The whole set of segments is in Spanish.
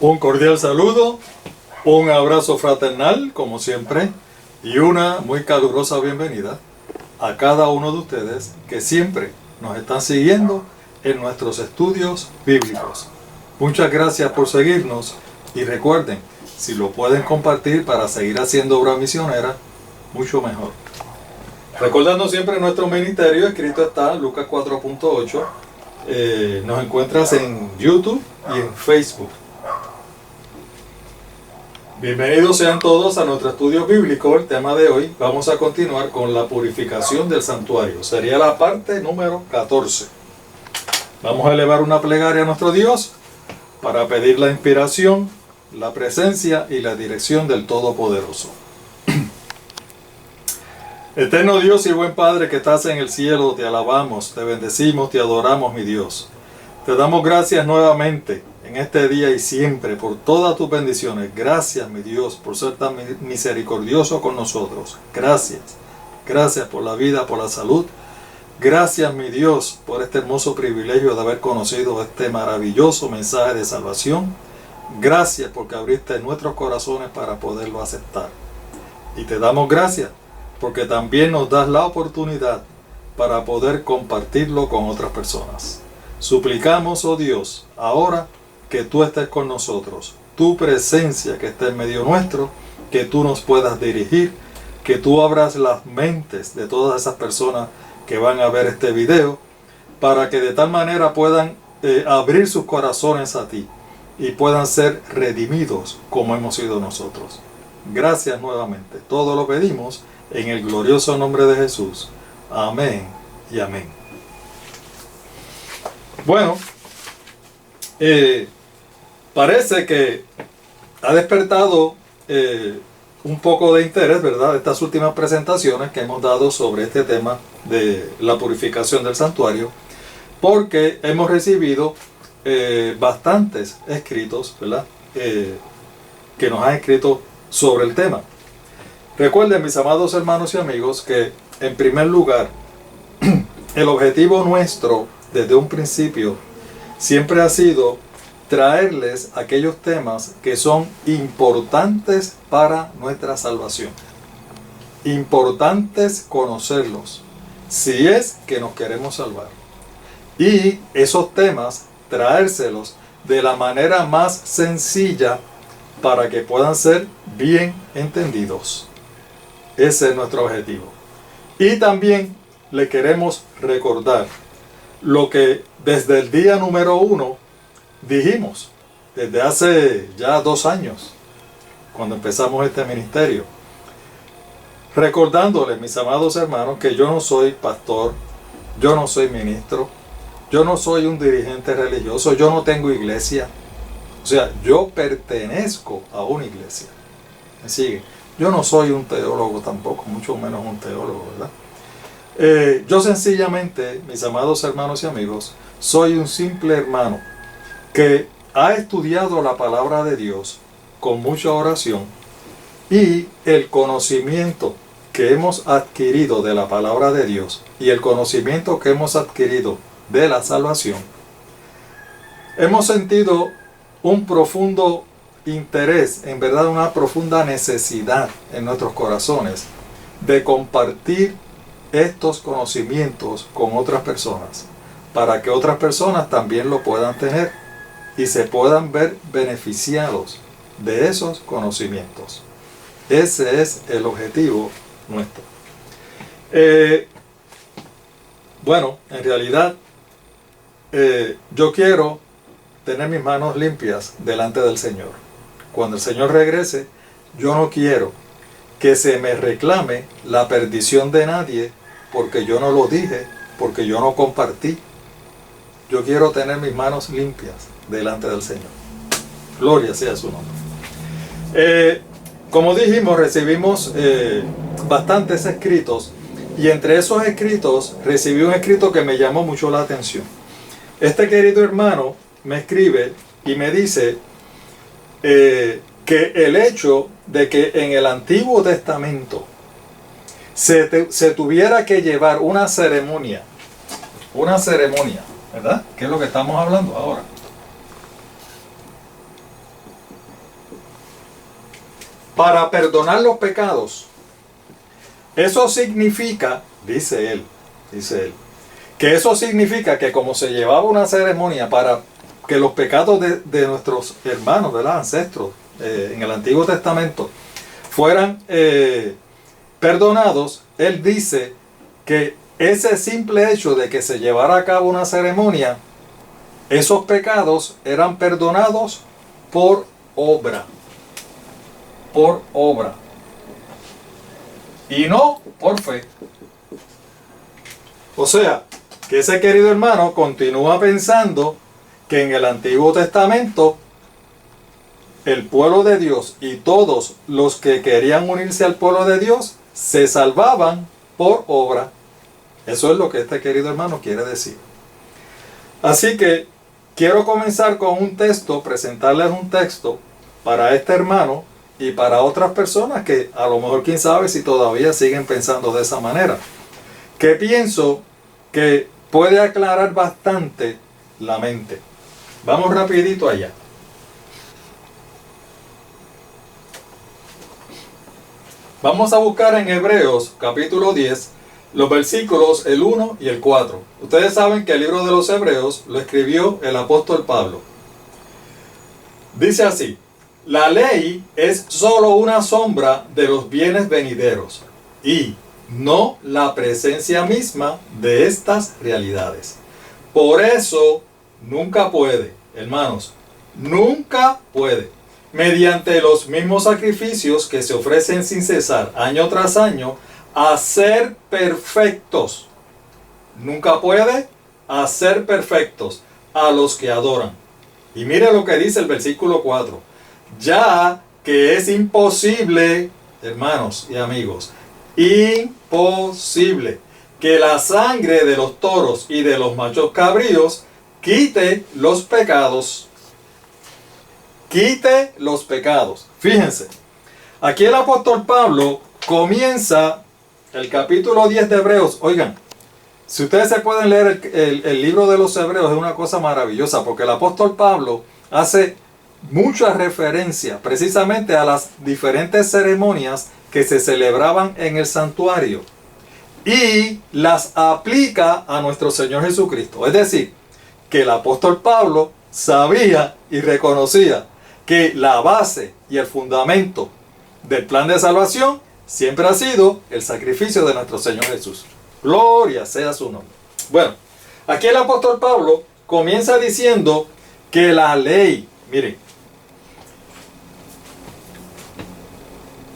Un cordial saludo, un abrazo fraternal, como siempre, y una muy calurosa bienvenida a cada uno de ustedes que siempre nos están siguiendo en nuestros estudios bíblicos. Muchas gracias por seguirnos y recuerden, si lo pueden compartir para seguir haciendo obra misionera, mucho mejor. Recordando siempre nuestro ministerio, escrito está Lucas 4.8. Nos encuentras en YouTube y en Facebook. Bienvenidos sean todos a nuestro estudio bíblico. El tema de hoy, vamos a continuar con la purificación del santuario. Sería la parte número 14. Vamos a elevar una plegaria a nuestro Dios para pedir la inspiración, la presencia y la dirección del Todopoderoso. Eterno Dios y buen Padre que estás en el cielo, te alabamos, te bendecimos, te adoramos, mi Dios. Te damos gracias nuevamente en este día y siempre por todas tus bendiciones. Gracias, mi Dios, por ser tan misericordioso con nosotros. Gracias. Gracias por la vida, por la salud. Gracias, mi Dios, por este hermoso privilegio de haber conocido este maravilloso mensaje de salvación. Gracias porque abriste nuestros corazones para poderlo aceptar. Y te damos gracias porque también nos das la oportunidad para poder compartirlo con otras personas. Suplicamos, oh Dios, ahora que tú estés con nosotros, tu presencia que esté en medio nuestro, que tú nos puedas dirigir, que tú abras las mentes de todas esas personas que van a ver este video, para que de tal manera puedan abrir sus corazones a ti y puedan ser redimidos como hemos sido nosotros. Gracias nuevamente. Todo lo pedimos en el glorioso nombre de Jesús. Amén y amén. Bueno, parece que ha despertado un poco de interés, ¿verdad? Estas últimas presentaciones que hemos dado sobre este tema de la purificación del santuario, porque hemos recibido bastantes escritos, ¿verdad? Que nos han escrito sobre el tema. Recuerden, mis amados hermanos y amigos, que en primer lugar, el objetivo nuestro desde un principio siempre ha sido traerles aquellos temas que son importantes para nuestra salvación. Importantes conocerlos, si es que nos queremos salvar. Y esos temas, traérselos de la manera más sencilla para que puedan ser bien entendidos. Ese es nuestro objetivo. Y también le queremos recordar lo que desde el día número 1 dijimos, desde hace ya 2 años, cuando empezamos este ministerio. Recordándoles, mis amados hermanos, que yo no soy pastor, yo no soy ministro, yo no soy un dirigente religioso, yo no tengo iglesia. O sea, yo pertenezco a una iglesia. ¿Me sigue? Yo no soy un teólogo tampoco, mucho menos un teólogo, ¿verdad? Yo sencillamente, mis amados hermanos y amigos, soy un simple hermano que ha estudiado la palabra de Dios con mucha oración, y el conocimiento que hemos adquirido de la palabra de Dios y el conocimiento que hemos adquirido de la salvación, hemos sentido un profundo interés, en verdad una profunda necesidad en nuestros corazones de compartir estos conocimientos con otras personas, para que otras personas también lo puedan tener y se puedan ver beneficiados de esos conocimientos. Ese es el objetivo nuestro. Bueno, en realidad yo quiero tener mis manos limpias delante del Señor. Cuando el Señor regrese, yo no quiero que se me reclame la perdición de nadie porque yo no lo dije, porque yo no compartí. Yo quiero tener mis manos limpias delante del Señor. Gloria sea su nombre. Como dijimos, recibimos bastantes escritos, y entre esos escritos recibí un escrito que me llamó mucho la atención. Este querido hermano me escribe y me dice que el hecho de que en el Antiguo Testamento se tuviera que llevar una ceremonia, ¿verdad? Que es lo que estamos hablando ahora. para perdonar los pecados. Eso significa, dice él, que eso significa que como se llevaba una ceremonia para que los pecados de nuestros hermanos, ¿verdad?, ancestros, en el Antiguo Testamento, fueran perdonados, él dice que ese simple hecho de que se llevara a cabo una ceremonia, esos pecados eran perdonados por obra. Por obra. Y no por fe. O sea, que ese querido hermano continúa pensando que en el Antiguo Testamento el pueblo de Dios y todos los que querían unirse al pueblo de Dios se salvaban por obra. Eso es lo que este querido hermano quiere decir. Así que quiero comenzar con un texto, presentarles un texto para este hermano y para otras personas que a lo mejor quién sabe si todavía siguen pensando de esa manera, que pienso que puede aclarar bastante la mente. Vamos rapidito allá. Vamos a buscar en Hebreos capítulo 10 los versículos el 1 y el 4. Ustedes saben que el libro de los Hebreos lo escribió el apóstol Pablo. Dice así: la ley es solo una sombra de los bienes venideros y no la presencia misma de estas realidades. Por eso nunca puede, hermanos, nunca puede, mediante los mismos sacrificios que se ofrecen sin cesar año tras año, hacer perfectos. Nunca puede hacer perfectos a los que adoran. Y mire lo que dice el versículo 4. Ya que es imposible, hermanos y amigos, imposible que la sangre de los toros y de los machos cabríos quite los pecados. Quite los pecados. Fíjense, aquí el apóstol Pablo comienza el capítulo 10 de Hebreos. Oigan, si ustedes se pueden leer el libro de los Hebreos, es una cosa maravillosa, porque el apóstol Pablo hace mucha referencia precisamente a las diferentes ceremonias que se celebraban en el santuario y las aplica a nuestro Señor Jesucristo. Es decir, que el apóstol Pablo sabía y reconocía que la base y el fundamento del plan de salvación siempre ha sido el sacrificio de nuestro Señor Jesús. Gloria sea su nombre. Bueno, aquí el apóstol Pablo comienza diciendo que la ley, miren,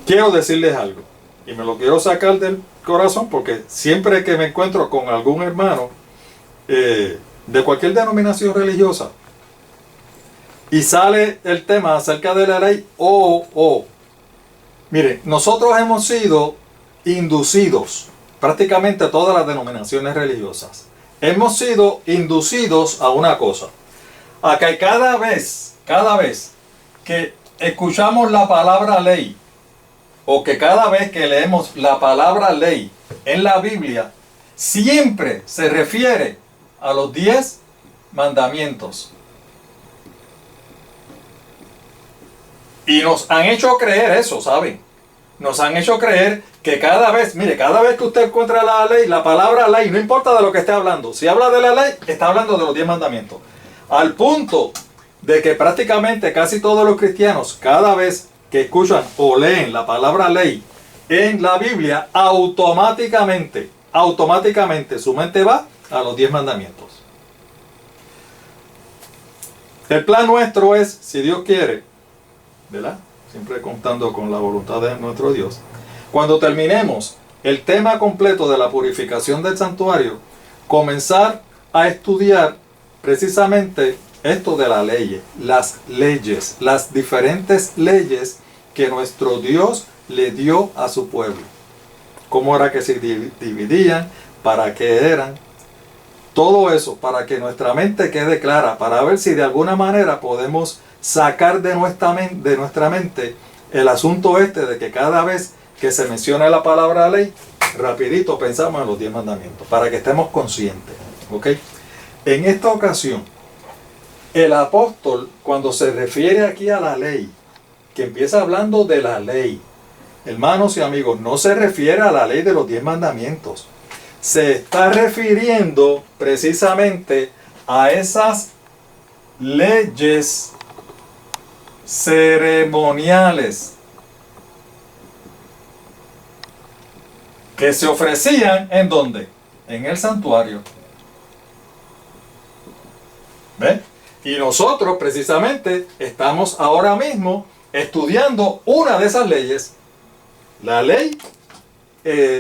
quiero decirles algo, y me lo quiero sacar del corazón porque siempre que me encuentro con algún hermano de cualquier denominación religiosa y sale el tema acerca de la ley, mire, nosotros hemos sido inducidos, prácticamente todas las denominaciones religiosas, hemos sido inducidos a una cosa, a que cada vez que escuchamos la palabra ley, o que cada vez que leemos la palabra ley en la Biblia, siempre se refiere a los 10 mandamientos. Y nos han hecho creer eso, ¿saben? Nos han hecho creer que cada vez, mire, cada vez que usted encuentra la ley, la palabra ley, no importa de lo que esté hablando, si habla de la ley, está hablando de los 10 mandamientos. Al punto de que prácticamente casi todos los cristianos, cada vez que escuchan o leen la palabra ley en la Biblia, automáticamente su mente va a los 10 mandamientos. El plan nuestro es, si Dios quiere, ¿verdad?, siempre contando con la voluntad de nuestro Dios, cuando terminemos el tema completo de la purificación del santuario, comenzar a estudiar precisamente esto de la ley, las leyes, las diferentes leyes que nuestro Dios le dio a su pueblo. Cómo era que se dividían, para qué eran, todo eso para que nuestra mente quede clara, para ver si de alguna manera podemos sacar de nuestra mente el asunto este de que cada vez que se menciona la palabra ley, rapidito pensamos en los 10 mandamientos, para que estemos conscientes. ¿Ok? En esta ocasión, el apóstol, cuando se refiere aquí a la ley, que empieza hablando de la ley. Hermanos y amigos, no se refiere a la ley de los 10 mandamientos. Se está refiriendo precisamente a esas leyes ceremoniales que se ofrecían ¿en dónde? En el santuario. ¿Ven? Y nosotros precisamente estamos ahora mismo estudiando una de esas leyes, la ley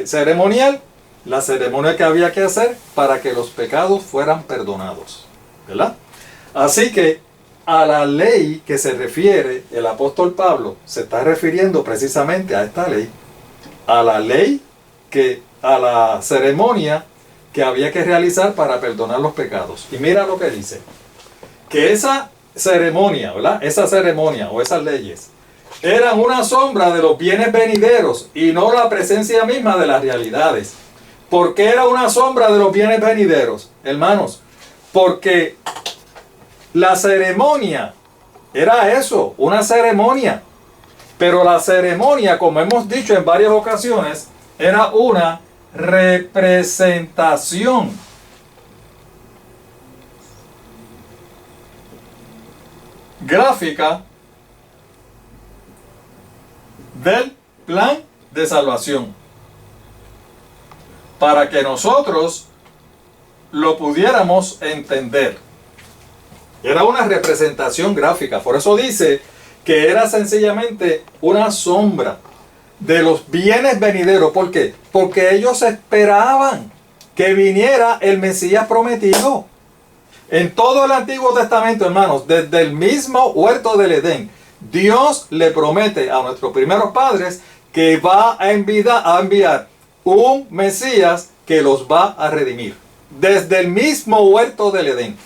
ceremonial, la ceremonia que había que hacer para que los pecados fueran perdonados, ¿verdad? Así que a la ley que se refiere el apóstol Pablo se está refiriendo precisamente a esta ley, a la ley a la ceremonia que había que realizar para perdonar los pecados. Y mira lo que dice, que esa ceremonia, ¿verdad? Esa ceremonia o esas leyes eran una sombra de los bienes venideros y no la presencia misma de las realidades. ¿Por qué era una sombra de los bienes venideros, hermanos? Porque la ceremonia era eso, una ceremonia. Pero la ceremonia, como hemos dicho en varias ocasiones, era una representación. Gráfica del plan de salvación, para que nosotros lo pudiéramos entender. Era una representación gráfica, por eso dice que era sencillamente una sombra de los bienes venideros. ¿Por qué? Porque ellos esperaban que viniera el Mesías prometido. En todo el Antiguo Testamento, hermanos, desde el mismo huerto del Edén, Dios le promete a nuestros primeros padres que va a enviar un Mesías que los va a redimir. Desde el mismo huerto del Edén.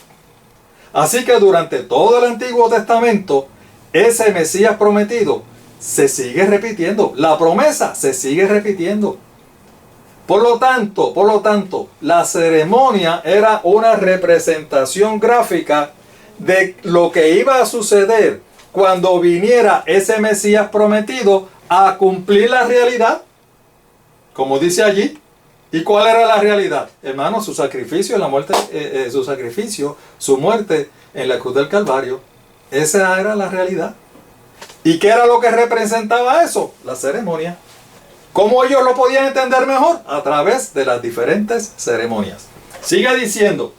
Así que durante todo el Antiguo Testamento, ese Mesías prometido se sigue repitiendo. La promesa se sigue repitiendo. Por lo tanto, la ceremonia era una representación gráfica de lo que iba a suceder cuando viniera ese Mesías prometido a cumplir la realidad, como dice allí. ¿Y cuál era la realidad? Hermanos, su sacrificio en la muerte, su muerte en la cruz del Calvario. Esa era la realidad. ¿Y qué era lo que representaba eso? La ceremonia. ¿Cómo ellos lo podían entender mejor? A través de las diferentes ceremonias. Sigue diciendo,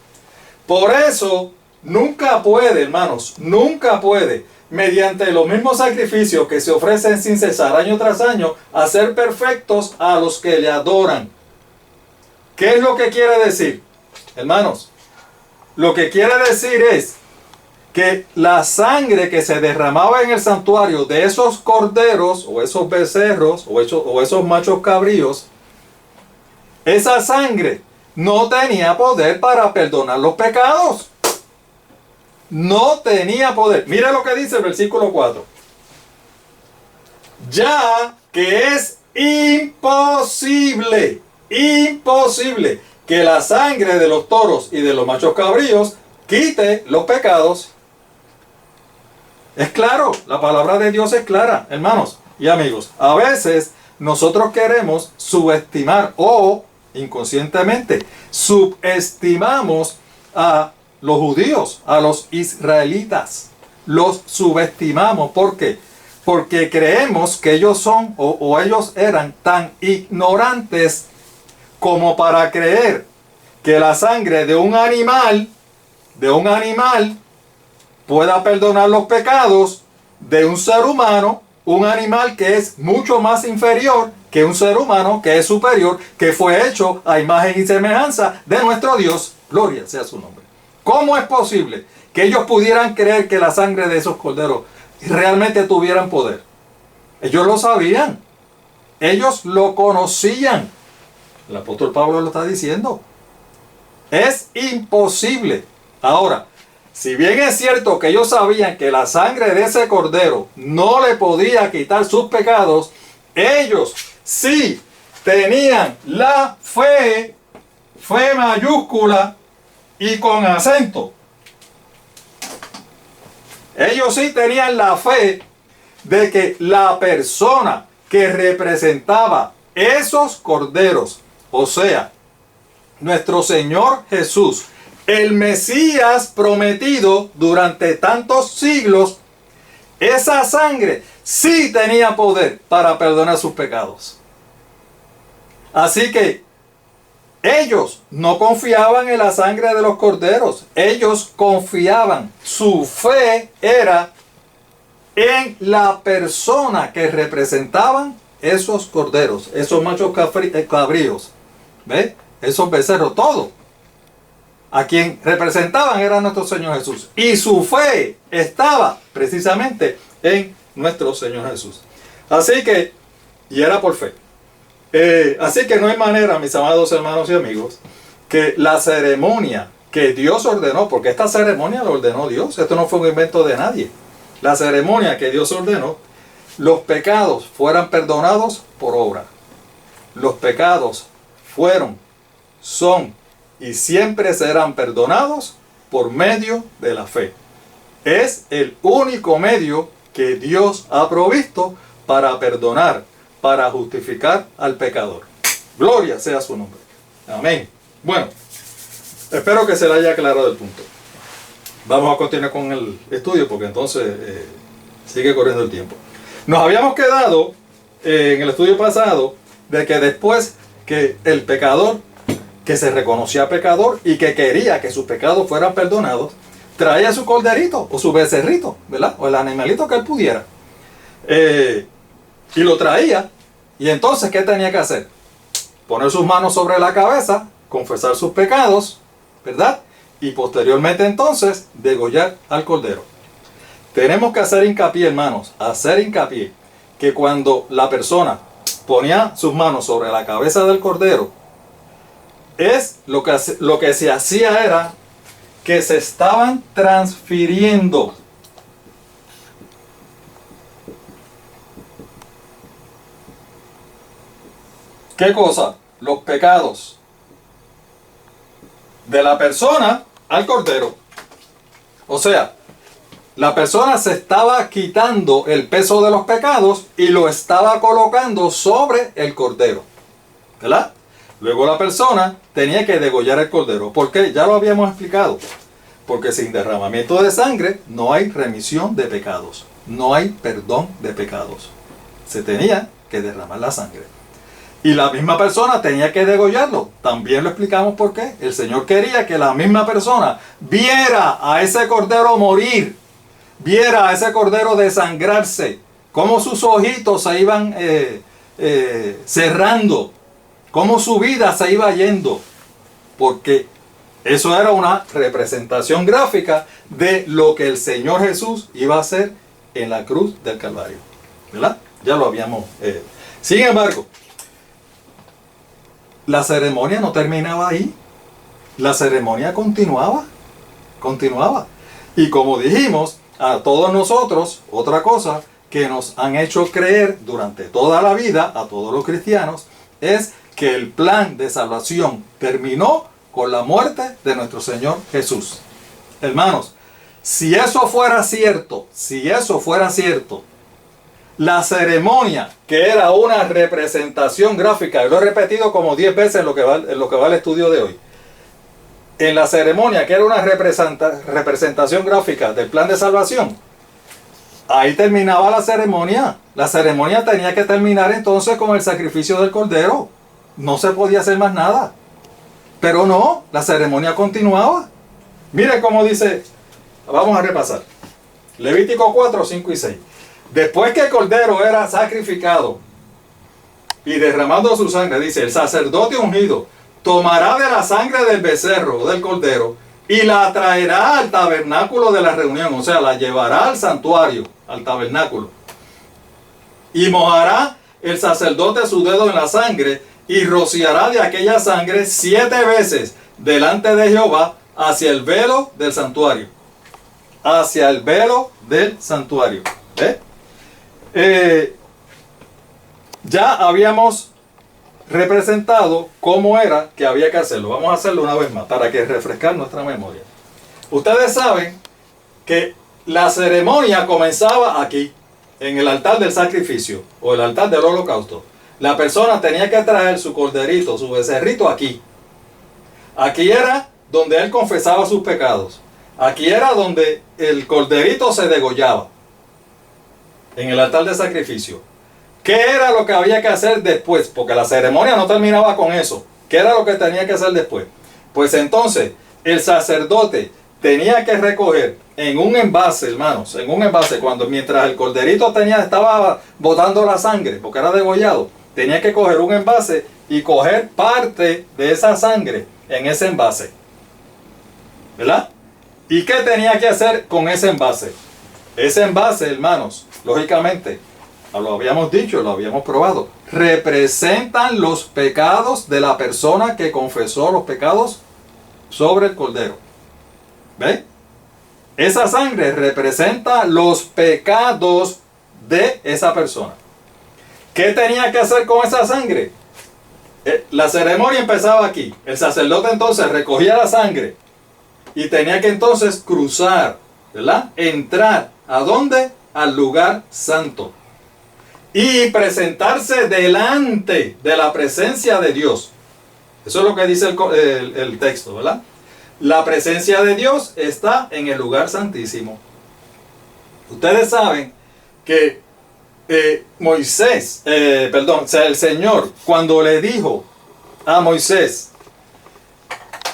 por eso nunca puede, hermanos, nunca puede, mediante los mismos sacrificios que se ofrecen sin cesar año tras año, hacer perfectos a los que le adoran. ¿Qué es lo que quiere decir? Hermanos, lo que quiere decir es que la sangre que se derramaba en el santuario de esos corderos o esos becerros o esos machos cabríos, esa sangre no tenía poder para perdonar los pecados. No tenía poder. Mira lo que dice el versículo 4. Ya que es imposible que la sangre de los toros y de los machos cabríos quite los pecados. Es claro, la palabra de Dios es clara, hermanos y amigos. A veces nosotros queremos subestimar o inconscientemente subestimamos a los judíos, a los israelitas. Los subestimamos. ¿Por qué? Porque creemos que ellos son o ellos eran tan ignorantes como para creer que la sangre de un animal pueda perdonar los pecados de un ser humano, un animal que es mucho más inferior que un ser humano que es superior, que fue hecho a imagen y semejanza de nuestro Dios. Gloria sea su nombre. ¿Cómo es posible que ellos pudieran creer que la sangre de esos corderos realmente tuvieran poder? Ellos lo sabían. Ellos lo conocían. El apóstol Pablo lo está diciendo. Es imposible. Ahora, si bien es cierto que ellos sabían que la sangre de ese cordero no le podía quitar sus pecados, ellos sí tenían la fe mayúscula y con acento. Ellos sí tenían la fe de que la persona que representaba esos corderos, o sea, nuestro Señor Jesús, el Mesías prometido durante tantos siglos, esa sangre sí tenía poder para perdonar sus pecados. Así que ellos no confiaban en la sangre de los corderos, ellos confiaban, su fe era en la persona que representaban esos corderos, esos machos cabríos, ¿ve? Esos becerros, todo. A quien representaban era nuestro Señor Jesús. Y su fe estaba precisamente en nuestro Señor Jesús. Así que, y era por fe. Así que no hay manera, mis amados hermanos y amigos, que la ceremonia que Dios ordenó, porque esta ceremonia la ordenó Dios, esto no fue un invento de nadie. La ceremonia que Dios ordenó, los pecados fueran perdonados por obra. Los pecados fueron, son y siempre serán perdonados por medio de la fe. Es el único medio que Dios ha provisto para perdonar, para justificar al pecador. Gloria sea su nombre. Amén. Bueno, espero que se le haya aclarado el punto. Vamos a continuar con el estudio porque entonces sigue corriendo el tiempo. Nos habíamos quedado en el estudio pasado de que después que el pecador, que se reconocía pecador y que quería que sus pecados fueran perdonados, traía su corderito o su becerrito, ¿verdad? O el animalito que él pudiera. Y lo traía. Y entonces, ¿qué tenía que hacer? Poner sus manos sobre la cabeza, confesar sus pecados, ¿verdad? Y posteriormente entonces, degollar al cordero. Tenemos que hacer hincapié, hermanos, hacer hincapié que cuando la persona ponía sus manos sobre la cabeza del cordero, lo que se hacía era que se estaban transfiriendo ¿qué cosa? Los pecados de la persona al cordero. O sea, la persona se estaba quitando el peso de los pecados y lo estaba colocando sobre el cordero, ¿verdad? Luego la persona tenía que degollar el cordero. ¿Por qué? Ya lo habíamos explicado. Porque sin derramamiento de sangre no hay remisión de pecados. No hay perdón de pecados. Se tenía que derramar la sangre. Y la misma persona tenía que degollarlo. También lo explicamos por qué. El Señor quería que la misma persona viera a ese cordero morir. Viera a ese cordero desangrarse. Cómo sus ojitos se iban cerrando. Cómo su vida se iba yendo. Porque eso era una representación gráfica de lo que el Señor Jesús iba a hacer en la cruz del Calvario. ¿Verdad? Ya lo habíamos... Sin embargo, la ceremonia no terminaba ahí. La ceremonia continuaba. Continuaba. Y como dijimos, a todos nosotros, otra cosa que nos han hecho creer durante toda la vida, a todos los cristianos, es que el plan de salvación terminó con la muerte de nuestro Señor Jesús. Hermanos, si eso fuera cierto, la ceremonia, que era una representación gráfica, y lo he repetido como 10 veces en lo que va el estudio de hoy, en la ceremonia, que era una representación gráfica del plan de salvación, ahí terminaba la ceremonia. La ceremonia tenía que terminar entonces con el sacrificio del cordero. No se podía hacer más nada. Pero no, la ceremonia continuaba. Mire cómo dice, vamos a repasar. Levítico 4, 5 y 6. Después que el cordero era sacrificado y derramando su sangre, dice, el sacerdote ungido tomará de la sangre del becerro o del cordero y la traerá al tabernáculo de la reunión, o sea, la llevará al santuario, al tabernáculo. Y mojará el sacerdote su dedo en la sangre y rociará de aquella sangre 7 veces delante de Jehová hacia el velo del santuario. Hacia el velo del santuario. Ya habíamos representado cómo era que había que hacerlo. Vamos a hacerlo una vez más para que refrescar nuestra memoria. Ustedes saben que la ceremonia comenzaba aquí, en el altar del sacrificio o el altar del holocausto, la persona tenía que traer su corderito, su becerrito aquí. Aquí era donde él confesaba sus pecados. Aquí era donde el corderito se degollaba. En el altar de sacrificio. ¿Qué era lo que había que hacer después? Porque la ceremonia no terminaba con eso. ¿Qué era lo que tenía que hacer después? Pues entonces el sacerdote tenía que recoger en un envase, hermanos, en un envase, mientras el corderito estaba botando la sangre, porque era degollado, tenía que coger un envase y coger parte de esa sangre en ese envase. ¿Verdad? ¿Y qué tenía que hacer con ese envase? Ese envase, hermanos, lógicamente, lo habíamos dicho, lo habíamos probado, representan los pecados de la persona que confesó los pecados sobre el cordero. ¿Ve? Esa sangre representa los pecados de esa persona. ¿Qué tenía que hacer con esa sangre? La ceremonia empezaba aquí. El sacerdote entonces recogía la sangre y tenía que entonces cruzar, ¿verdad? Entrar, ¿a dónde? Al lugar santo. Y presentarse delante de la presencia de Dios. Eso es lo que dice el texto, ¿verdad? La presencia de Dios está en el lugar santísimo. Ustedes saben que el Señor, cuando le dijo a Moisés,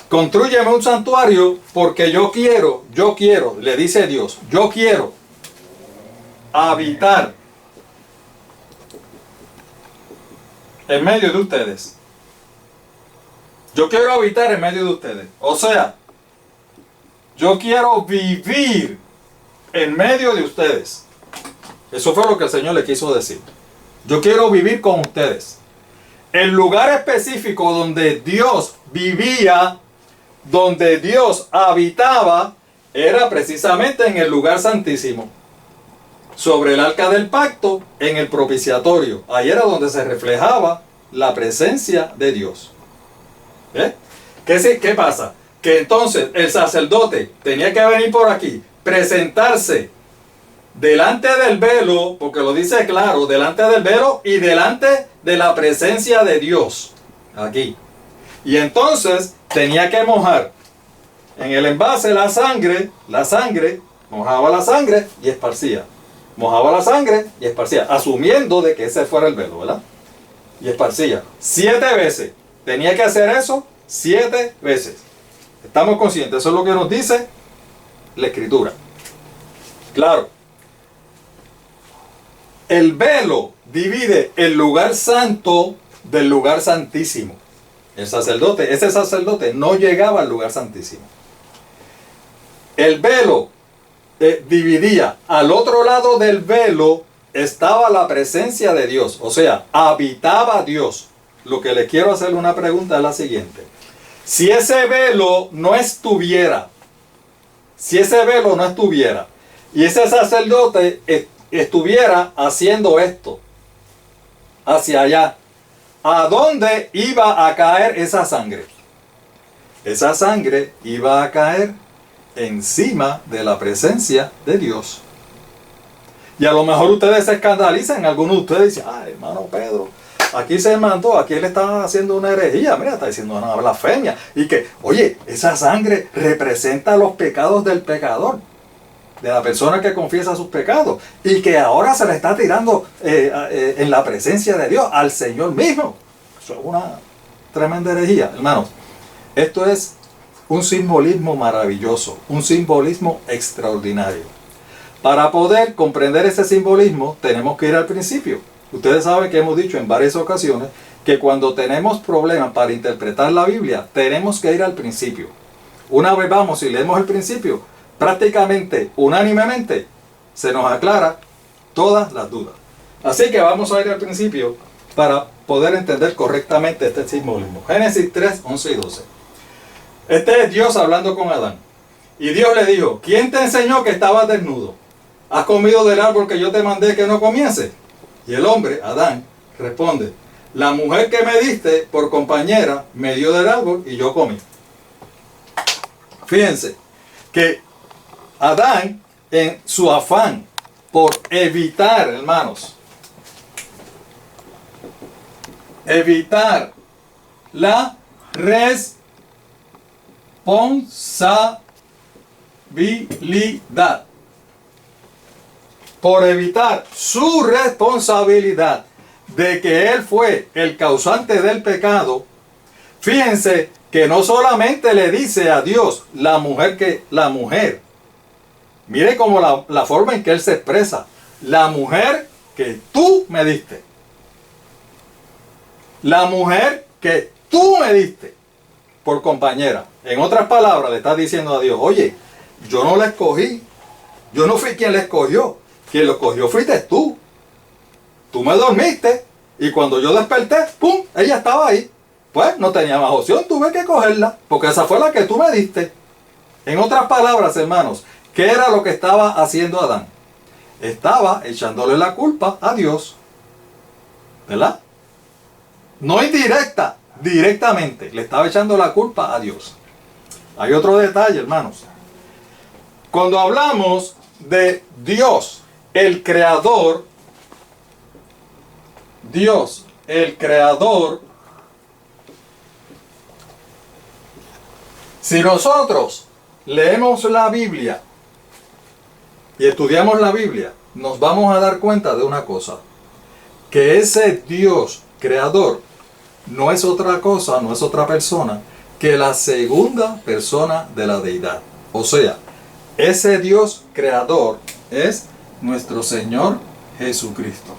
constrúyeme un santuario porque yo quiero, le dice Dios, yo quiero habitar en medio de ustedes. Yo quiero habitar en medio de ustedes. O sea, yo quiero vivir en medio de ustedes. Eso fue lo que el Señor le quiso decir. Yo quiero vivir con ustedes. El lugar específico donde Dios vivía, donde Dios habitaba, era precisamente en el lugar santísimo. Sobre el arca del pacto, en el propiciatorio. Ahí era donde se reflejaba la presencia de Dios. ¿Eh? ¿Qué pasa? Que entonces el sacerdote tenía que venir por aquí, presentarse delante del velo, porque lo dice claro, delante del velo y delante de la presencia de Dios. Aquí. Y entonces tenía que mojar en el envase la sangre, mojaba la sangre y esparcía. Mojaba la sangre y esparcía, asumiendo de que ese fuera el velo, ¿verdad? Y esparcía 7 veces. Tenía que hacer eso 7 veces. ¿Estamos conscientes? Eso es lo que nos dice la Escritura. Claro. El velo divide el lugar santo del lugar santísimo. Ese sacerdote no llegaba al lugar santísimo. El velo dividía. Al otro lado del velo estaba la presencia de Dios. O sea, habitaba Dios. Lo que le quiero hacer una pregunta es la siguiente. Si ese velo no estuviera, y ese sacerdote estuviera haciendo esto, hacia allá, ¿a dónde iba a caer esa sangre? Esa sangre iba a caer encima de la presencia de Dios. Y a lo mejor ustedes se escandalizan, algunos de ustedes dicen, ay, hermano Pedro, aquí se mandó, aquí él está haciendo una herejía, mira, está diciendo una blasfemia. Y que, oye, esa sangre representa los pecados del pecador, de la persona que confiesa sus pecados. Y que ahora se le está tirando en la presencia de Dios al Señor mismo. Eso es una tremenda herejía, hermanos. Esto es un simbolismo maravilloso, un simbolismo extraordinario. Para poder comprender ese simbolismo, tenemos que ir al principio. Ustedes saben que hemos dicho en varias ocasiones que cuando tenemos problemas para interpretar la Biblia, tenemos que ir al principio. Una vez vamos y leemos el principio, prácticamente, unánimemente, se nos aclara todas las dudas. Así que vamos a ir al principio para poder entender correctamente este simbolismo. Génesis 3, 11 y 12. Este es Dios hablando con Adán. Y Dios le dijo, ¿quién te enseñó que estabas desnudo? ¿Has comido del árbol que yo te mandé que no comiese? Y el hombre, Adán, responde, la mujer que me diste por compañera me dio del árbol y yo comí. Fíjense que Adán, en su afán por evitar, hermanos, evitar la responsabilidad. Por evitar su responsabilidad de que él fue el causante del pecado. Fíjense que no solamente le dice a Dios la mujer, mire como la forma en que él se expresa, la mujer que tú me diste, la mujer que tú me diste por compañera. En otras palabras, le estás diciendo a Dios, oye, yo no la escogí, yo no fui quien la escogió, quien lo escogió fuiste tú. Tú me dormiste y cuando yo desperté, ¡pum!, ella estaba ahí. Pues no tenía más opción, tuve que cogerla, porque esa fue la que tú me diste. En otras palabras, hermanos, ¿qué era lo que estaba haciendo Adán? Estaba echándole la culpa a Dios, ¿verdad? No indirecta, directamente, le estaba echando la culpa a Dios. Hay otro detalle, hermanos. Cuando hablamos de Dios, el creador, Dios, el creador, si nosotros leemos la Biblia y estudiamos la Biblia, nos vamos a dar cuenta de una cosa, que ese Dios creador no es otra cosa, no es otra persona que la segunda persona de la deidad. O sea, ese Dios creador es nuestro Señor Jesucristo.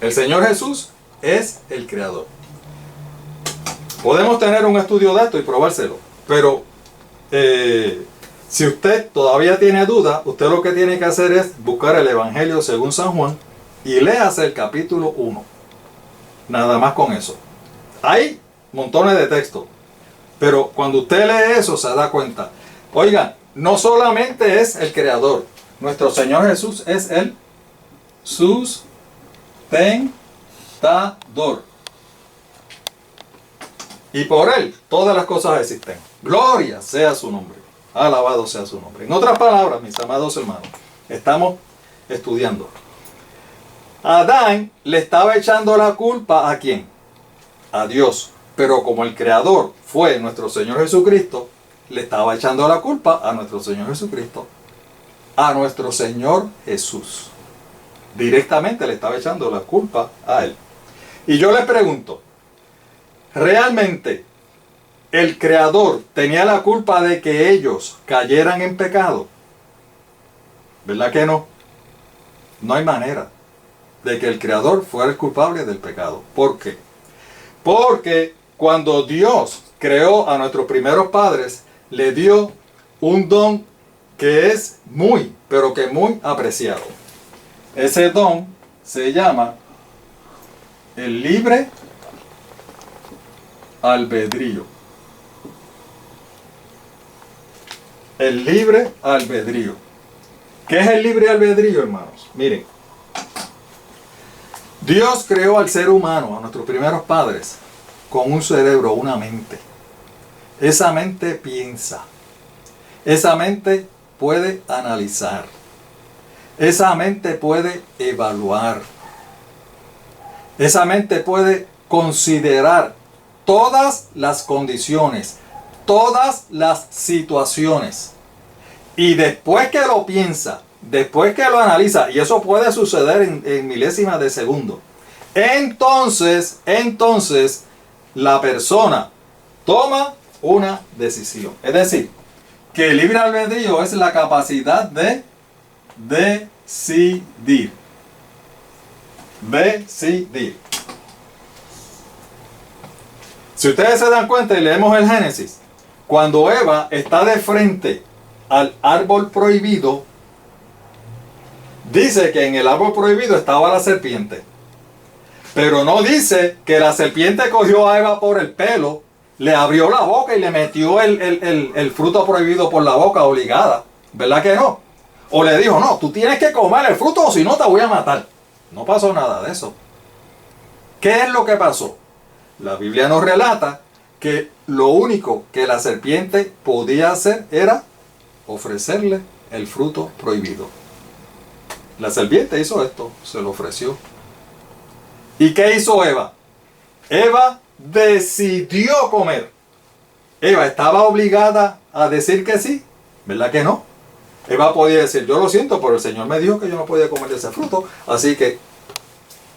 El Señor Jesús es el creador. Podemos tener un estudio de esto y probárselo, pero si usted todavía tiene duda, usted lo que tiene que hacer es buscar el Evangelio según San Juan y léase el capítulo 1. Nada más con eso. Hay montones de textos, pero cuando usted lee eso se da cuenta. Oigan, no solamente es el creador, nuestro Señor Jesús es el sustentador. Y por él todas las cosas existen. Gloria sea su nombre. Alabado sea su nombre. En otras palabras, mis amados hermanos, estamos estudiando. Adán le estaba echando la culpa ¿a quién? A Dios. Pero como el creador fue nuestro Señor Jesucristo, le estaba echando la culpa a nuestro Señor Jesucristo. A nuestro Señor Jesús. Directamente le estaba echando la culpa a él. Y yo le pregunto, ¿realmente el creador tenía la culpa de que ellos cayeran en pecado? ¿Verdad que no? No hay manera de que el creador fuera el culpable del pecado. ¿Por qué? Porque cuando Dios creó a nuestros primeros padres, le dio un don que es muy, pero que muy apreciado. Ese don se llama el libre albedrío. El libre albedrío. ¿Qué es el libre albedrío, hermanos? Miren, Dios creó al ser humano, a nuestros primeros padres, con un cerebro, una mente. Esa mente piensa. Esa mente puede analizar. Esa mente puede evaluar. Esa mente puede considerar todas las condiciones, todas las situaciones. Y después que lo piensa, después que lo analiza, y eso puede suceder en milésimas de segundo, entonces la persona toma una decisión. Es decir, que el libre albedrío es la capacidad de decidir. Decidir. Si ustedes se dan cuenta y leemos el Génesis, cuando Eva está de frente al árbol prohibido, dice que en el árbol prohibido estaba la serpiente. Pero no dice que la serpiente cogió a Eva por el pelo, le abrió la boca y le metió el fruto prohibido por la boca obligada. ¿Verdad que no? O le dijo, no, tú tienes que comer el fruto o si no te voy a matar. No pasó nada de eso. ¿Qué es lo que pasó? La Biblia nos relata que que lo único que la serpiente podía hacer era ofrecerle el fruto prohibido. La serpiente hizo esto, se lo ofreció. ¿Y qué hizo Eva? Eva decidió comer. Eva estaba obligada a decir que sí, ¿verdad que no? Eva podía decir, yo lo siento, pero el Señor me dijo que yo no podía comer de ese fruto, así que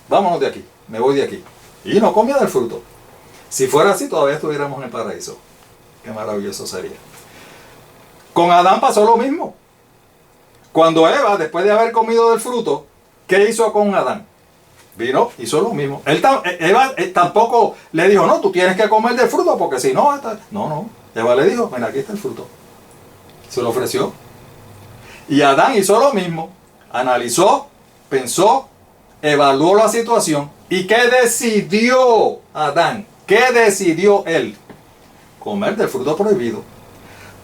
vámonos de aquí, me voy de aquí. Y no comía del fruto. Si fuera así, todavía estuviéramos en el paraíso. Qué maravilloso sería. Con Adán pasó lo mismo. Cuando Eva, después de haber comido del fruto, ¿qué hizo con Adán? Vino, hizo lo mismo. Eva tampoco le dijo, no, tú tienes que comer del fruto, porque si no, no. Eva le dijo, mira, aquí está el fruto. Se lo ofreció. Y Adán hizo lo mismo. Analizó, pensó, evaluó la situación. ¿Y qué decidió Adán? ¿Qué decidió él? Comer del fruto prohibido.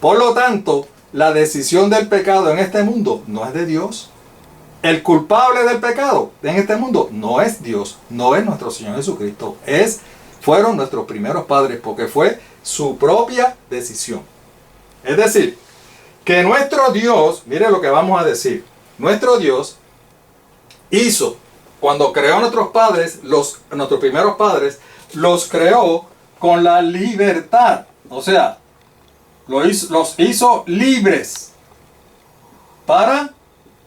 Por lo tanto, la decisión del pecado en este mundo no es de Dios. El culpable del pecado en este mundo no es Dios, no es nuestro Señor Jesucristo. Fueron nuestros primeros padres, porque fue su propia decisión. Es decir, que nuestro Dios, mire lo que vamos a decir, nuestro Dios hizo, cuando creó a nuestros padres, nuestros primeros padres, los creó con la libertad. O sea, los hizo libres para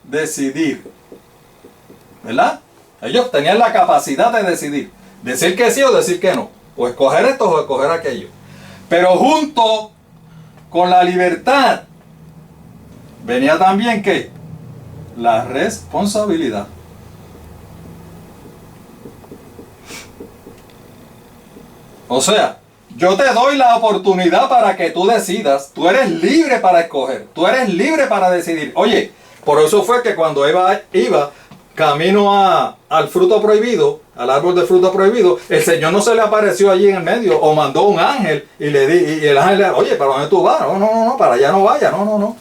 decidir. ¿Verdad? Ellos tenían la capacidad de decidir. Decir que sí o decir que no. O escoger esto o escoger aquello. Pero junto con la libertad venía también ¿qué? La responsabilidad. O sea, yo te doy la oportunidad para que tú decidas. Tú eres libre para escoger. Tú eres libre para decidir. Oye, por eso fue que cuando Eva iba camino al fruto prohibido, al árbol de fruto prohibido, el Señor no se le apareció allí en el medio, o mandó un ángel y el ángel le dijo, oye, ¿para dónde tú vas? No, para allá no vaya, no.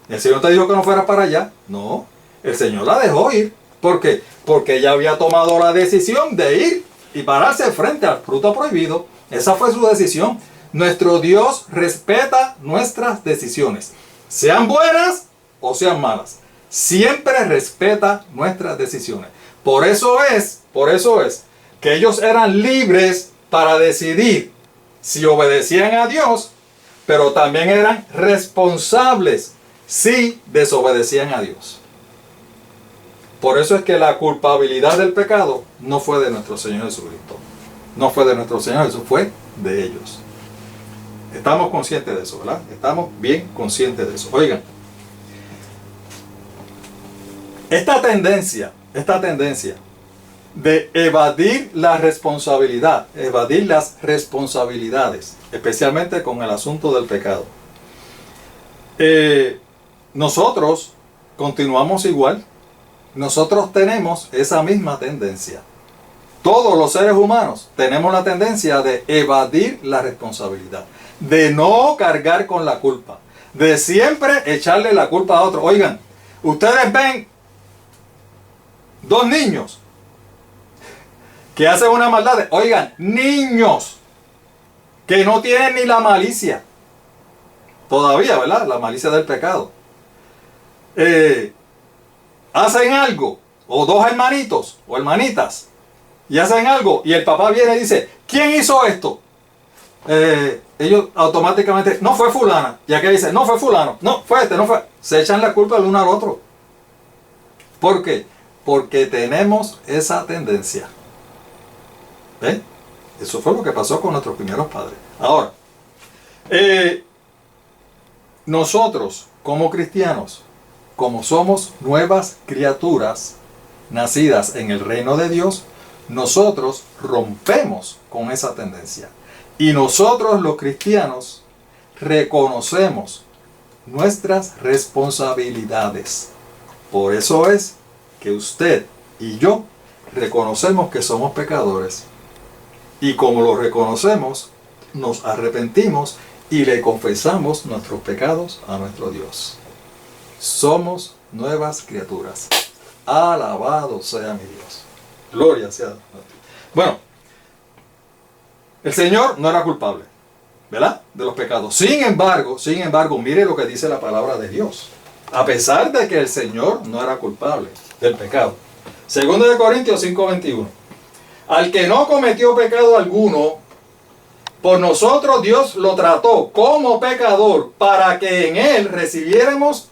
El Señor te dijo que no fueras para allá. No, el Señor la dejó ir. ¿Por qué? Porque ella había tomado la decisión de ir y pararse frente al fruto prohibido. Esa fue su decisión. Nuestro Dios respeta nuestras decisiones, sean buenas o sean malas. Siempre respeta nuestras decisiones. Por eso es que ellos eran libres para decidir si obedecían a Dios, pero también eran responsables si desobedecían a Dios. Por eso es que la culpabilidad del pecado no fue de nuestro Señor Jesucristo. No fue de nuestro Señor Jesús, fue de ellos. Estamos conscientes de eso, ¿verdad? Estamos bien conscientes de eso. Oigan, esta tendencia de evadir la responsabilidad, evadir las responsabilidades, especialmente con el asunto del pecado. Nosotros continuamos igual. Nosotros tenemos esa misma tendencia. Todos los seres humanos tenemos la tendencia de evadir la responsabilidad, de no cargar con la culpa, de siempre echarle la culpa a otro. Oigan, ustedes ven dos niños que hacen una maldad. Oigan, niños que no tienen ni la malicia todavía, ¿verdad? La malicia del pecado. Hacen algo, o dos hermanitos o hermanitas, y hacen algo, y el papá viene y dice, ¿quién hizo esto? Ellos automáticamente, no fue fulana, ya que dice, no fue fulano, no fue este, no fue. Se echan la culpa el uno al otro. ¿Por qué? Porque tenemos esa tendencia. ¿Ven? Eso fue lo que pasó con nuestros primeros padres. Ahora, nosotros como cristianos, como somos nuevas criaturas nacidas en el reino de Dios, nosotros rompemos con esa tendencia. Y nosotros los cristianos reconocemos nuestras responsabilidades. Por eso es que usted y yo reconocemos que somos pecadores. Y como lo reconocemos, nos arrepentimos y le confesamos nuestros pecados a nuestro Dios. Somos nuevas criaturas. Alabado sea mi Dios. Gloria sea a Dios. Bueno, el Señor no era culpable. ¿verdad? De los pecados. Sin embargo, mire lo que dice la palabra de Dios. A pesar de que el Señor no era culpable del pecado. Segundo de Corintios 5:21. Al que no cometió pecado alguno, por nosotros Dios lo trató como pecador para que en él recibiéramos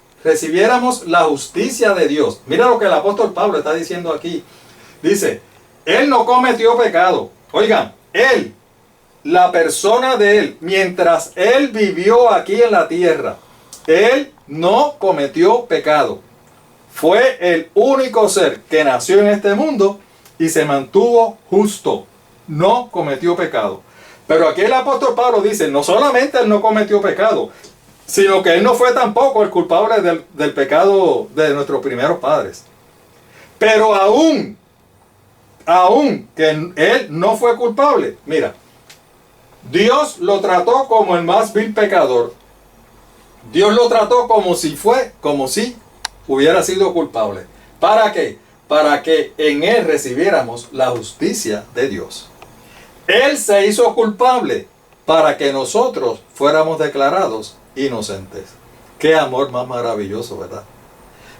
la justicia de Dios. Mira lo que el apóstol Pablo está diciendo aquí. Dice, él no cometió pecado. Oigan, él, la persona de él, mientras él vivió aquí en la tierra, él no cometió pecado. Fue el único ser que nació en este mundo y se mantuvo justo. No cometió pecado. Pero aquí el apóstol Pablo dice, no solamente él no cometió pecado, sino que él no fue tampoco el culpable del pecado de nuestros primeros padres. Pero aún que él no fue culpable, mira, Dios lo trató como el más vil pecador. Dios lo trató como si hubiera sido culpable. ¿Para qué? Para que en él recibiéramos la justicia de Dios. Él se hizo culpable para que nosotros fuéramos declarados inocentes. Qué amor más maravilloso, ¿verdad?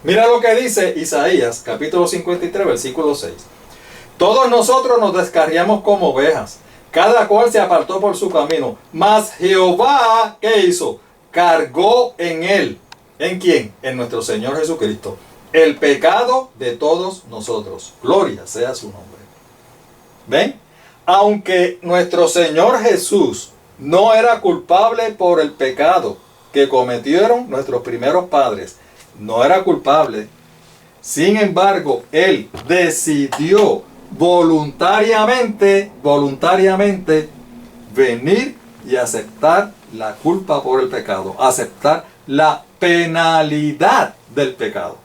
Mira lo que dice Isaías, capítulo 53, versículo 6. Todos nosotros nos descarriamos como ovejas, cada cual se apartó por su camino, mas Jehová, ¿qué hizo? Cargó en él. ¿En quién? En nuestro Señor Jesucristo. El pecado de todos nosotros. Gloria sea su nombre. ¿Ven? Aunque nuestro Señor Jesús no era culpable por el pecado que cometieron nuestros primeros padres, no era culpable. Sin embargo, Él decidió voluntariamente venir y aceptar la culpa por el pecado, aceptar la penalidad del pecado.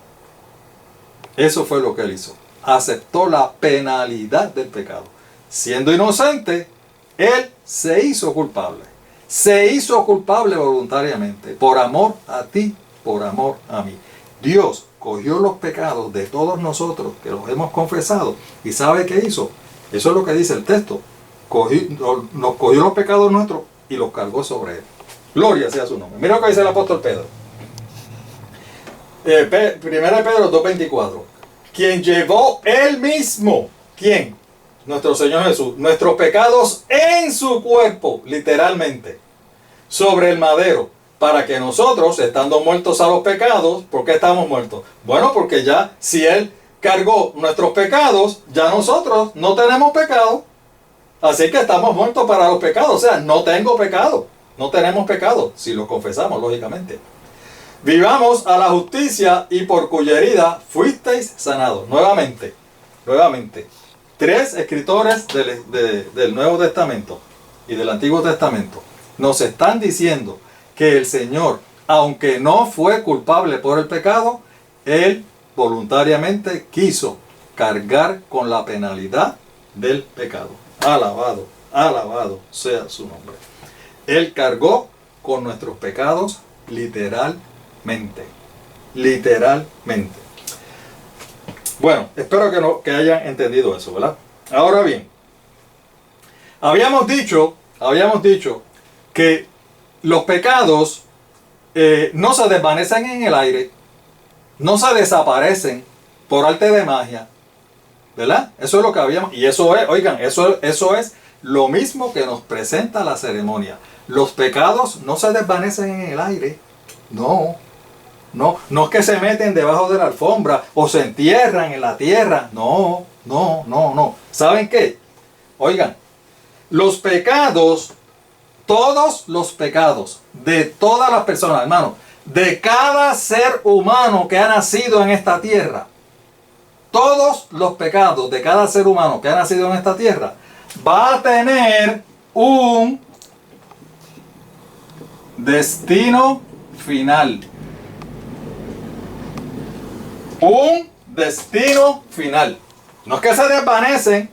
Eso fue lo que Él hizo. Aceptó la penalidad del pecado. Siendo inocente, Él se hizo culpable. Se hizo culpable voluntariamente, por amor a ti, por amor a mí. Dios cogió los pecados de todos nosotros que los hemos confesado. ¿Y sabe qué hizo? Eso es lo que dice el texto. Nos cogió los pecados nuestros y los cargó sobre Él. Gloria sea su nombre. Mira lo que dice el apóstol Pedro. Primera de Pedro 2:24. Quien llevó Él mismo. ¿Quién? Nuestro Señor Jesús, nuestros pecados en su cuerpo, literalmente, sobre el madero, para que nosotros, estando muertos a los pecados, ¿por qué estamos muertos? Bueno, porque ya, si Él cargó nuestros pecados, ya nosotros no tenemos pecado, así que estamos muertos para los pecados, o sea, no tengo pecado, no tenemos pecado, si lo confesamos, lógicamente. Vivamos a la justicia y por cuya herida fuisteis sanados. Nuevamente. 3 escritores del Nuevo Testamento y del Antiguo Testamento nos están diciendo que el Señor, aunque no fue culpable por el pecado, Él voluntariamente quiso cargar con la penalidad del pecado. Alabado, alabado sea su nombre. Él cargó con nuestros pecados literalmente. Bueno, espero que hayan entendido eso, ¿verdad? Ahora bien, habíamos dicho que los pecados no se desvanecen en el aire, no se desaparecen por arte de magia, ¿verdad? Eso es lo que habíamos, y eso es, oigan, eso es lo mismo que nos presenta la ceremonia. Los pecados no se desvanecen en el aire, no es que se meten debajo de la alfombra o se entierran en la tierra. No. ¿Saben qué? Oigan, los pecados, todos los pecados de todas las personas, hermano, de cada ser humano que ha nacido en esta tierra, todos los pecados de cada ser humano que ha nacido en esta tierra, va a tener un destino final. Un destino final. No es que se desvanecen,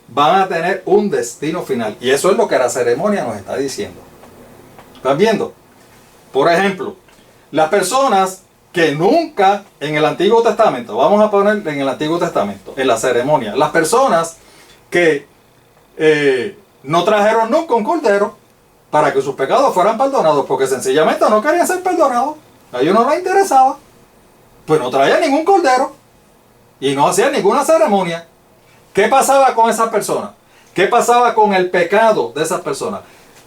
van a tener un destino final. Y eso es lo que la ceremonia nos está diciendo. ¿Están viendo? Por ejemplo, las personas que nunca en el Antiguo Testamento, vamos a poner en el Antiguo Testamento, en la ceremonia, las personas que no trajeron nunca un cordero, para que sus pecados fueran perdonados, porque sencillamente no querían ser perdonados. A ellos no les interesaba. Pues no traían ningún cordero y no hacían ninguna ceremonia. ¿Qué pasaba con esas personas? ¿Qué pasaba con el pecado de esas personas?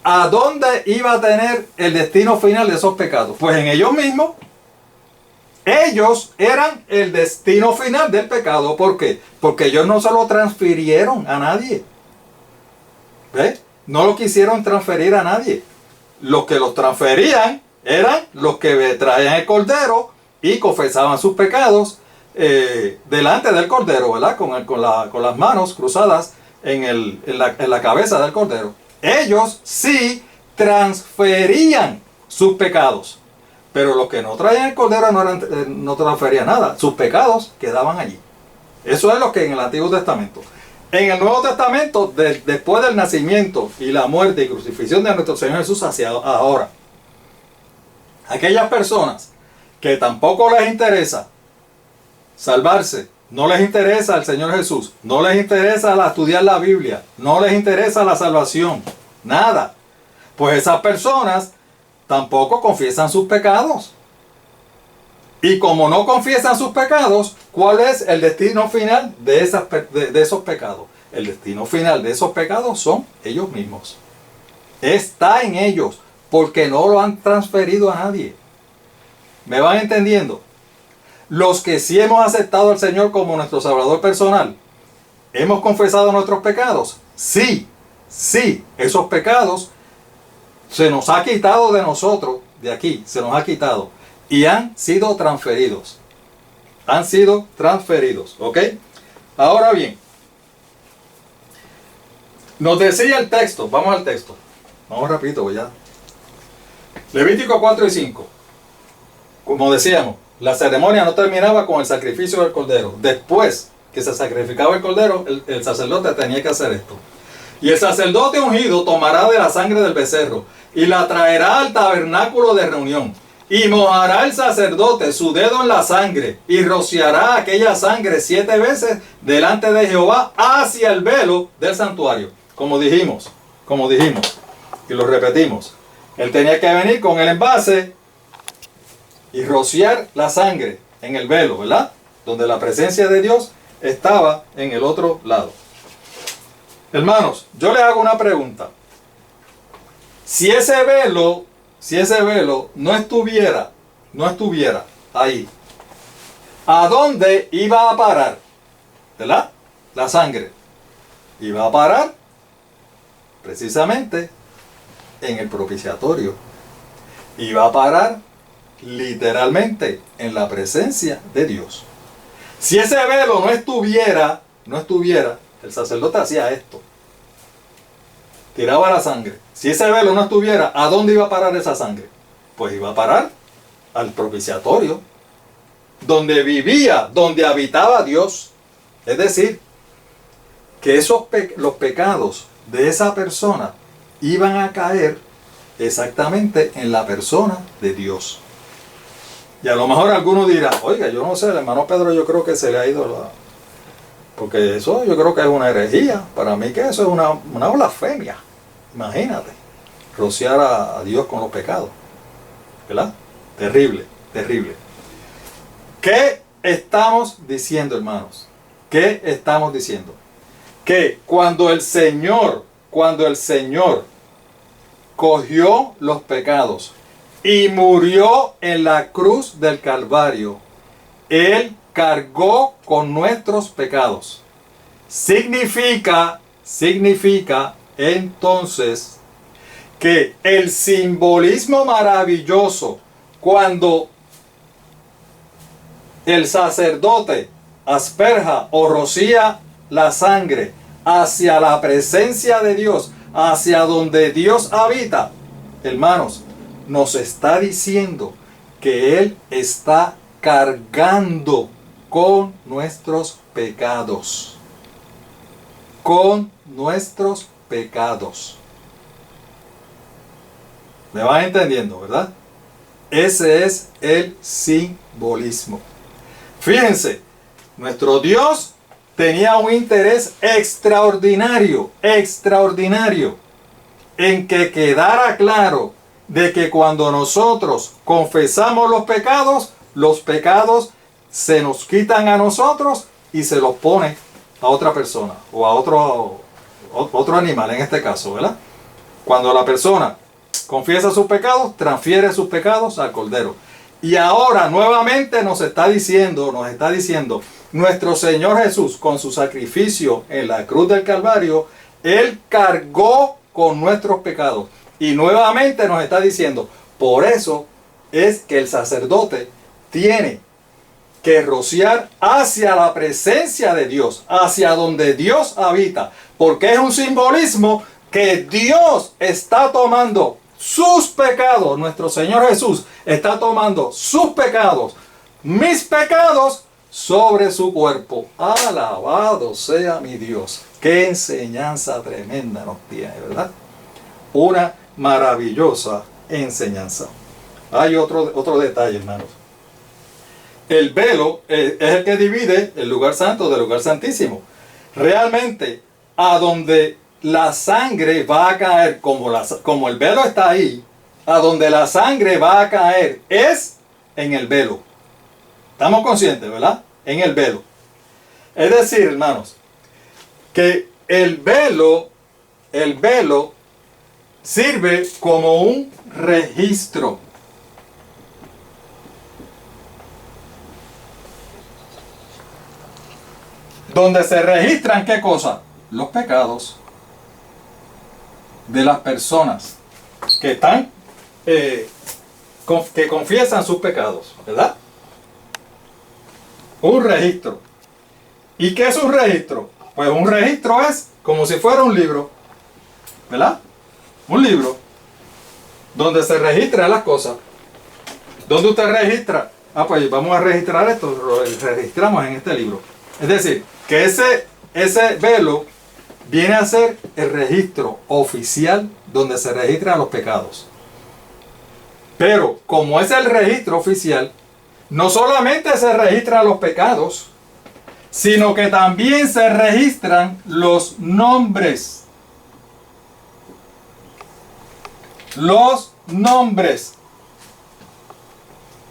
¿A dónde iba a tener el destino final de esos pecados? Pues en ellos mismos. Ellos eran el destino final del pecado. ¿Por qué? Porque ellos no se lo transfirieron a nadie. ¿Ves? No lo quisieron transferir a nadie. Los que los transferían eran los que traían el cordero y confesaban sus pecados delante del cordero, ¿verdad? Con las manos cruzadas en la cabeza del cordero. Ellos sí transferían sus pecados. Pero los que no traían el cordero no transferían nada. Sus pecados quedaban allí. Eso es lo que en el Antiguo Testamento. En el Nuevo Testamento, después del nacimiento y la muerte y crucifixión de nuestro Señor Jesús hacia ahora, aquellas personas que tampoco les interesa salvarse, no les interesa el Señor Jesús, no les interesa estudiar la Biblia, no les interesa la salvación, nada, pues esas personas tampoco confiesan sus pecados. Y como no confiesan sus pecados, ¿cuál es el destino final de esos pecados? El destino final de esos pecados son ellos mismos. Está en ellos, porque no lo han transferido a nadie. ¿Me van entendiendo? Los que sí hemos aceptado al Señor como nuestro Salvador personal, ¿hemos confesado nuestros pecados? Sí, esos pecados se nos ha quitado de nosotros, de aquí, se nos ha quitado. Y han sido transferidos. Han sido transferidos. ¿Ok? Ahora bien. Nos decía el texto. Vamos al texto. Vamos rapidito ya. Levítico 4 y 5. Como decíamos, la ceremonia no terminaba con el sacrificio del cordero. Después que se sacrificaba el cordero, el sacerdote tenía que hacer esto. Y el sacerdote ungido tomará de la sangre del becerro y la traerá al tabernáculo de reunión. Y mojará el sacerdote su dedo en la sangre y rociará aquella sangre 7 veces delante de Jehová hacia el velo del santuario. Como dijimos, y lo repetimos. Él tenía que venir con el envase y rociar la sangre en el velo, ¿verdad? Donde la presencia de Dios estaba en el otro lado. Hermanos, yo les hago una pregunta. Si ese velo no estuviera ahí, ¿a dónde iba a parar? ¿Verdad? La sangre. Iba a parar precisamente en el propiciatorio. Iba a parar literalmente en la presencia de Dios. Si ese velo no estuviera, el sacerdote hacía esto. Tiraba la sangre. Si ese velo no estuviera, ¿a dónde iba a parar esa sangre? Pues iba a parar al propiciatorio, donde vivía, donde habitaba Dios. Es decir, que los pecados de esa persona iban a caer exactamente en la persona de Dios. Y a lo mejor alguno dirá, oiga, yo no sé, el hermano Pedro yo creo que se le ha ido la... Porque eso yo creo que es una herejía. Para mí que eso es una blasfemia. Imagínate, rociar a Dios con los pecados. ¿Verdad? Terrible, terrible. ¿Qué estamos diciendo, hermanos? ¿Qué estamos diciendo? Que cuando el Señor cogió los pecados y murió en la cruz del Calvario, Él cargó con nuestros pecados. Significa entonces que el simbolismo maravilloso cuando el sacerdote asperja o rocía la sangre hacia la presencia de Dios, hacia donde Dios habita, hermanos, nos está diciendo que Él está cargando con nuestros pecados. Con nuestros pecados. ¿Me van entendiendo, verdad? Ese es el simbolismo. Fíjense, nuestro Dios tenía un interés extraordinario en que quedara claro de que cuando nosotros confesamos los pecados se nos quitan a nosotros y se los pone a otra persona o a otro animal en este caso, ¿verdad? Cuando la persona confiesa sus pecados, transfiere sus pecados al Cordero. Y ahora nuevamente nos está diciendo, nuestro Señor Jesús con su sacrificio en la cruz del Calvario, Él cargó con nuestros pecados. Y nuevamente nos está diciendo, por eso es que el sacerdote tiene que rociar hacia la presencia de Dios, hacia donde Dios habita, porque es un simbolismo que Dios está tomando sus pecados, nuestro Señor Jesús está tomando sus pecados, mis pecados, sobre su cuerpo. Alabado sea mi Dios. Qué enseñanza tremenda nos tiene, ¿verdad? Una maravillosa enseñanza. Hay otro detalle, hermanos. El velo es el que divide el lugar santo del lugar santísimo. Realmente, a donde la sangre va a caer, como el velo está ahí, a donde la sangre va a caer es en el velo. Estamos conscientes, ¿verdad? En el velo. Es decir, hermanos, que el velo sirve como un registro. Donde se registran, ¿qué cosa? Los pecados de las personas que están, que confiesan sus pecados, ¿verdad? Un registro. ¿Y qué es un registro? Pues un registro es como si fuera un libro, ¿verdad? Un libro donde se registran las cosas. ¿Dónde usted registra? Ah, pues vamos a registrar esto, lo registramos en este libro. Es decir, que ese velo viene a ser el registro oficial donde se registran los pecados. Pero como es el registro oficial, no solamente se registran los pecados, sino que también se registran los nombres. Los nombres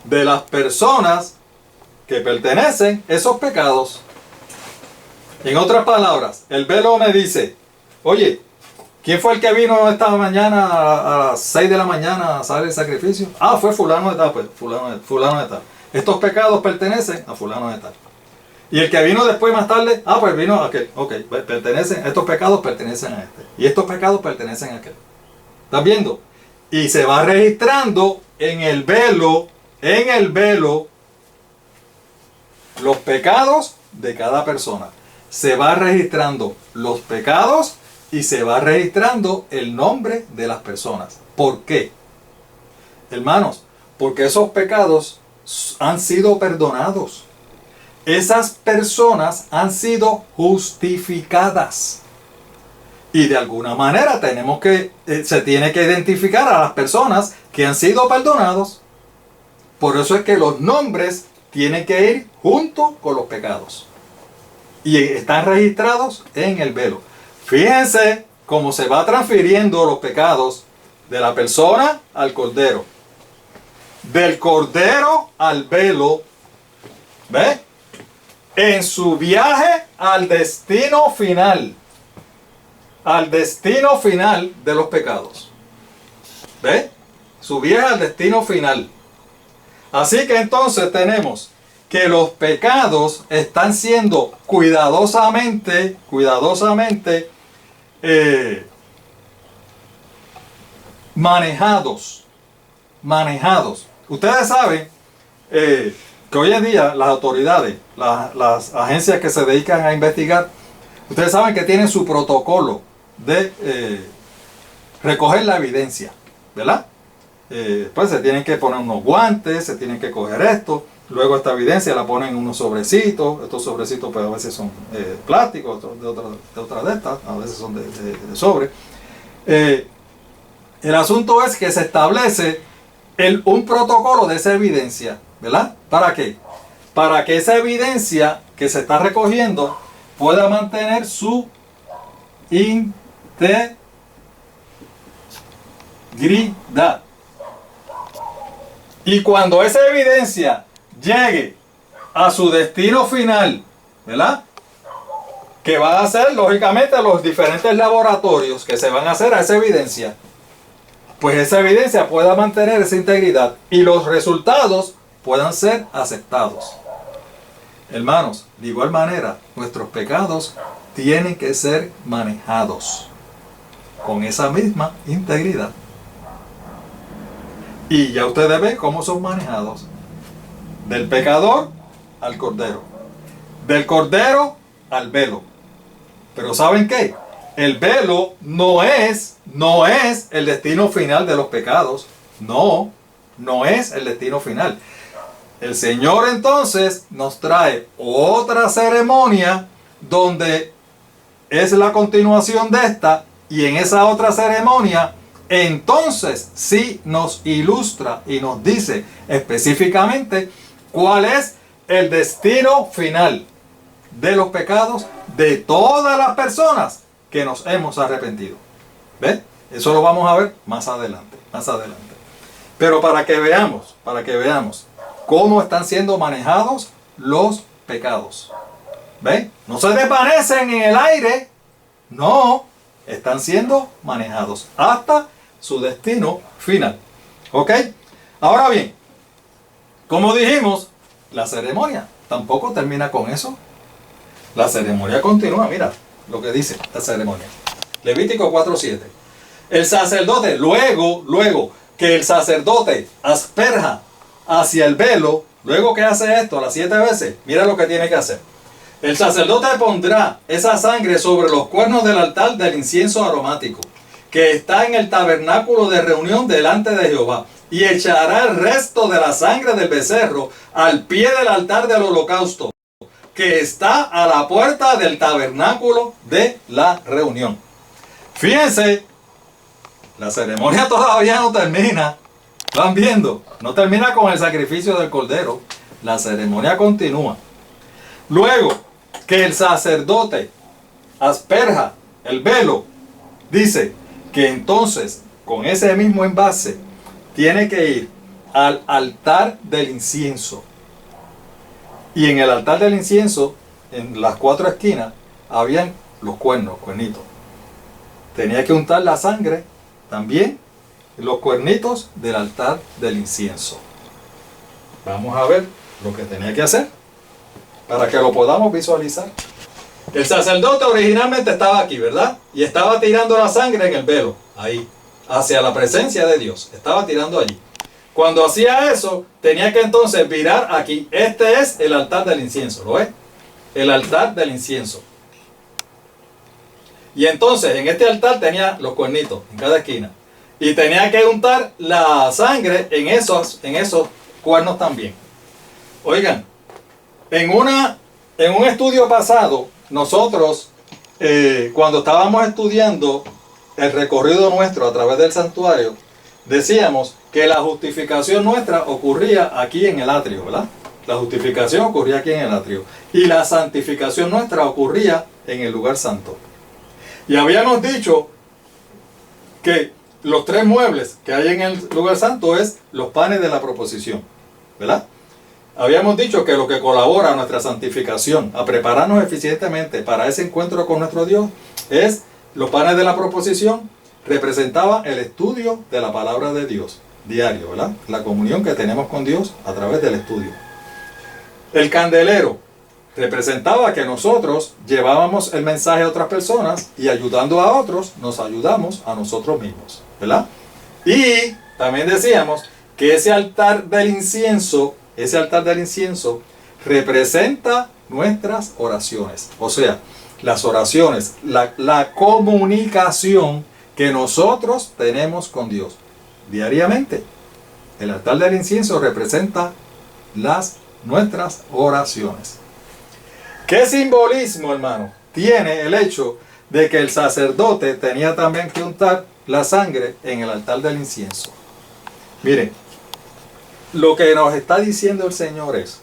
de las personas que pertenecen a esos pecados. En otras palabras, el velo me dice, oye, ¿quién fue el que vino esta mañana a las 6 de la mañana a hacer el sacrificio? Ah, fue fulano de tal, pues, fulano de tal. Estos pecados pertenecen a fulano de tal. Y el que vino después más tarde, ah, pues vino a aquel. Ok, pertenecen, estos pecados pertenecen a este. Y estos pecados pertenecen a aquel. ¿Estás viendo? Y se va registrando en el velo, los pecados de cada persona. Se va registrando los pecados y se va registrando el nombre de las personas. ¿Por qué? Hermanos, porque esos pecados han sido perdonados. Esas personas han sido justificadas. Y de alguna manera se tiene que identificar a las personas que han sido perdonados. Por eso es que los nombres tienen que ir junto con los pecados. Y están registrados en el velo. Fíjense cómo se va transfiriendo los pecados de la persona al Cordero. Del Cordero al velo. ¿Ve? En su viaje al destino final. Al destino final de los pecados. ¿Ve? Su viaje al destino final. Así que entonces tenemos que los pecados están siendo cuidadosamente manejados. Ustedes saben que hoy en día las autoridades, las agencias que se dedican a investigar, ustedes saben que tienen su protocolo de recoger la evidencia, ¿verdad? Pues se tienen que poner unos guantes, se tienen que coger esto, luego esta evidencia la ponen en unos sobrecitos, estos sobrecitos pues a veces son plásticos, de otras de estas, a veces son de sobre. El asunto es que se establece un protocolo de esa evidencia, ¿verdad? ¿Para qué? Para que esa evidencia que se está recogiendo pueda mantener su integridad. Y cuando esa evidencia llegue a su destino final, ¿verdad? Que van a ser, lógicamente, los diferentes laboratorios que se van a hacer a esa evidencia, pues esa evidencia pueda mantener esa integridad y los resultados puedan ser aceptados. Hermanos, de igual manera, nuestros pecados tienen que ser manejados con esa misma integridad. Y ya ustedes ven cómo son manejados. Del pecador al cordero. Del cordero al velo. Pero ¿saben qué? El velo no es el destino final de los pecados. No es el destino final. El Señor entonces nos trae otra ceremonia donde es la continuación de esta, y en esa otra ceremonia entonces sí nos ilustra y nos dice específicamente cuál es el destino final de los pecados de todas las personas que nos hemos arrepentido. ¿Ven? Eso lo vamos a ver más adelante. Pero para que veamos cómo están siendo manejados los pecados. ¿Ven? No se desvanecen en el aire. No, están siendo manejados hasta su destino final. ¿Ok? Ahora bien, como dijimos, la ceremonia tampoco termina con eso. La ceremonia continúa. Mira lo que dice la ceremonia. Levítico 4:7. El sacerdote, luego que el sacerdote asperja hacia el velo, luego que hace esto las 7 veces, mira lo que tiene que hacer. El sacerdote pondrá esa sangre sobre los cuernos del altar del incienso aromático, que está en el tabernáculo de reunión delante de Jehová, y echará el resto de la sangre del becerro al pie del altar del holocausto, que está a la puerta del tabernáculo de la reunión. Fíjense, la ceremonia todavía no termina. ¿Van viendo? No termina con el sacrificio del cordero. La ceremonia continúa. Luego que el sacerdote asperja el velo, dice que entonces con ese mismo envase tiene que ir al altar del incienso. Y en el altar del incienso, en las 4 esquinas, habían los cuernitos. Tenía que untar la sangre también en los cuernitos del altar del incienso. Vamos a ver lo que tenía que hacer para que lo podamos visualizar. El sacerdote originalmente estaba aquí, ¿verdad? Y estaba tirando la sangre en el velo, ahí, hacia la presencia de Dios. Estaba tirando allí. Cuando hacía eso, tenía que entonces virar aquí. Este es el altar del incienso, ¿lo ves? El altar del incienso. Y entonces en este altar tenía los cuernitos en cada esquina. Y tenía que untar la sangre en esos cuernos también. Oigan, en un estudio pasado, nosotros, cuando estábamos estudiando el recorrido nuestro a través del santuario, decíamos que la justificación nuestra ocurría aquí en el atrio, ¿verdad? La justificación ocurría aquí en el atrio. Y la santificación nuestra ocurría en el lugar santo. Y habíamos dicho que los 3 muebles que hay en el lugar santo es los panes de la proposición, ¿verdad? Habíamos dicho que lo que colabora a nuestra santificación, a prepararnos eficientemente para ese encuentro con nuestro Dios, es los panes de la proposición. Representaba el estudio de la palabra de Dios diario, ¿verdad? La comunión que tenemos con Dios a través del estudio. El candelero representaba que nosotros llevábamos el mensaje a otras personas y ayudando a otros nos ayudamos a nosotros mismos, ¿verdad? Y también decíamos que ese altar del incienso representa nuestras oraciones, o sea, las oraciones, la comunicación que nosotros tenemos con Dios diariamente. El altar del incienso representa nuestras oraciones. ¿Qué simbolismo, hermano, tiene el hecho de que el sacerdote tenía también que untar la sangre en el altar del incienso? Miren, lo que nos está diciendo el Señor es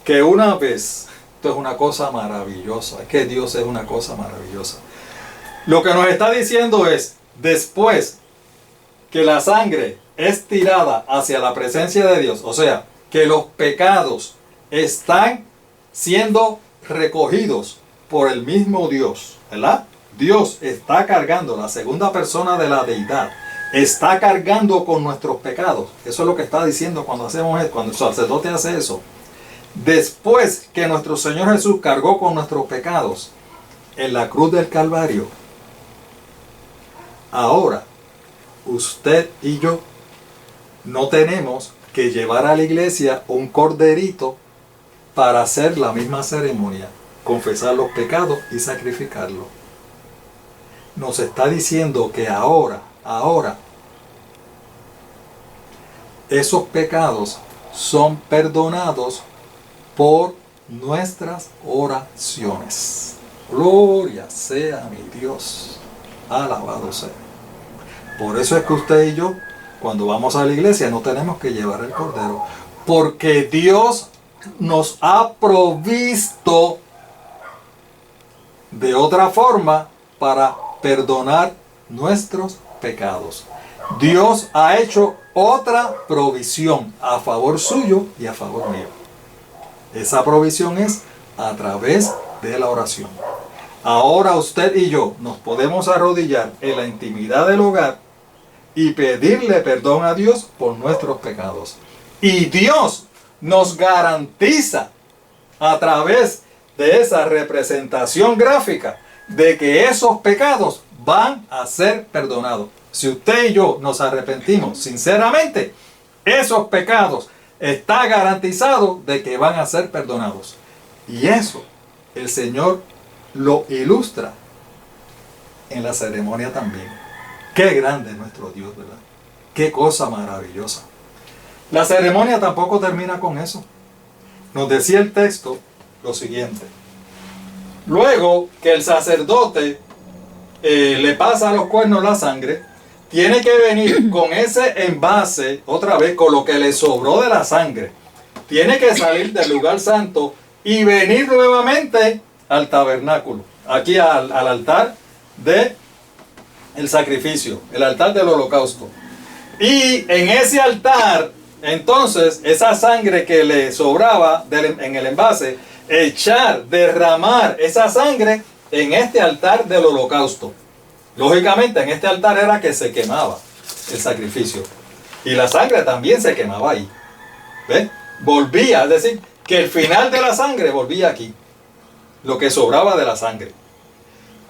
que una vez, esto es una cosa maravillosa, es que Dios es una cosa maravillosa. Lo que nos está diciendo es, después que la sangre es tirada hacia la presencia de Dios, o sea, que los pecados están siendo recogidos por el mismo Dios, ¿verdad? Dios está cargando, la segunda persona de la deidad, está cargando con nuestros pecados. Eso es lo que está diciendo cuando hacemos eso, cuando el sacerdote hace eso. Después que nuestro Señor Jesús cargó con nuestros pecados en la cruz del Calvario, ahora usted y yo no tenemos que llevar a la iglesia un corderito para hacer la misma ceremonia, confesar los pecados y sacrificarlo. Nos está diciendo que ahora, esos pecados son perdonados por nuestras oraciones. Gloria sea mi Dios. Alabado sea. Por eso es que usted y yo, cuando vamos a la iglesia, no tenemos que llevar el cordero. Porque Dios nos ha provisto de otra forma para perdonar nuestros pecados. Dios ha hecho otra provisión a favor suyo y a favor mío. Esa provisión es a través de la oración. Ahora usted y yo nos podemos arrodillar en la intimidad del hogar y pedirle perdón a Dios por nuestros pecados. Y Dios nos garantiza a través de esa representación gráfica de que esos pecados van a ser perdonados. Si usted y yo nos arrepentimos sinceramente, esos pecados está garantizado de que van a ser perdonados. Y eso el Señor lo ilustra en la ceremonia también. Qué grande es nuestro Dios, ¿verdad? Qué cosa maravillosa. La ceremonia tampoco termina con eso. Nos decía el texto lo siguiente. Luego que el sacerdote le pasa a los cuernos la sangre, tiene que venir con ese envase, otra vez, con lo que le sobró de la sangre. Tiene que salir del lugar santo y venir nuevamente al tabernáculo, aquí al altar del sacrificio, el altar del holocausto. Y en ese altar, entonces, esa sangre que le sobraba en el envase, derramar esa sangre en este altar del holocausto. Lógicamente, en este altar era que se quemaba el sacrificio. Y la sangre también se quemaba ahí. ¿Ves? Volvía, es decir, que el final de la sangre volvía aquí. Lo que sobraba de la sangre.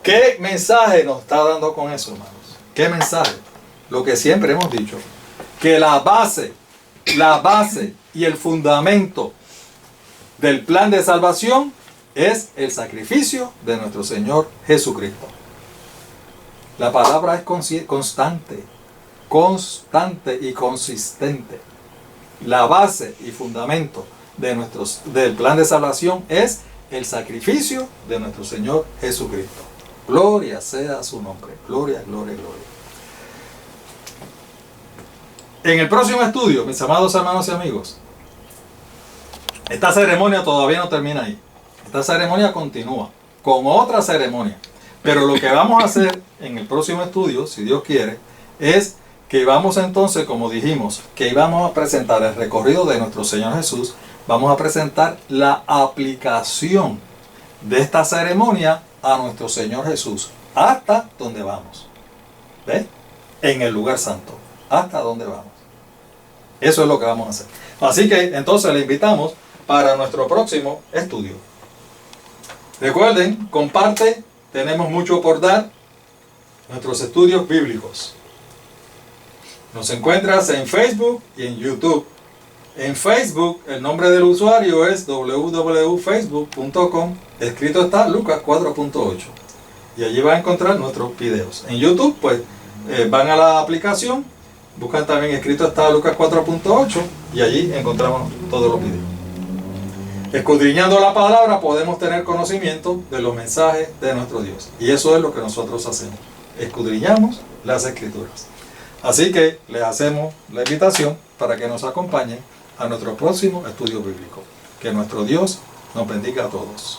¿Qué mensaje nos está dando con eso, hermanos? ¿Qué mensaje? Lo que siempre hemos dicho. Que la base y el fundamento del plan de salvación es el sacrificio de nuestro Señor Jesucristo. La palabra es constante y consistente. La base y fundamento del plan de salvación es el sacrificio de nuestro Señor Jesucristo. Gloria sea su nombre. Gloria, gloria, gloria. En el próximo estudio, mis amados hermanos y amigos, esta ceremonia todavía no termina ahí. Esta ceremonia continúa con otra ceremonia. Pero lo que vamos a hacer en el próximo estudio, si Dios quiere, es que vamos entonces, como dijimos, que íbamos a presentar el recorrido de nuestro Señor Jesús. Vamos a presentar la aplicación de esta ceremonia a nuestro Señor Jesús. Hasta donde vamos. ¿Ves? En el lugar santo. Hasta donde vamos. Eso es lo que vamos a hacer. Así que entonces le invitamos para nuestro próximo estudio. Recuerden, comparte. Tenemos mucho por dar. Nuestros estudios bíblicos. Nos encuentras en Facebook y en YouTube. En Facebook, el nombre del usuario es www.facebook.com. Escrito está Lucas 4.8. Y allí van a encontrar nuestros videos. En YouTube, pues, van a la aplicación. Buscan también escrito está Lucas 4.8. Y allí encontramos todos los videos. Escudriñando la palabra podemos tener conocimiento de los mensajes de nuestro Dios. Y eso es lo que nosotros hacemos. Escudriñamos las Escrituras. Así que les hacemos la invitación para que nos acompañen a nuestro próximo estudio bíblico. Que nuestro Dios nos bendiga a todos.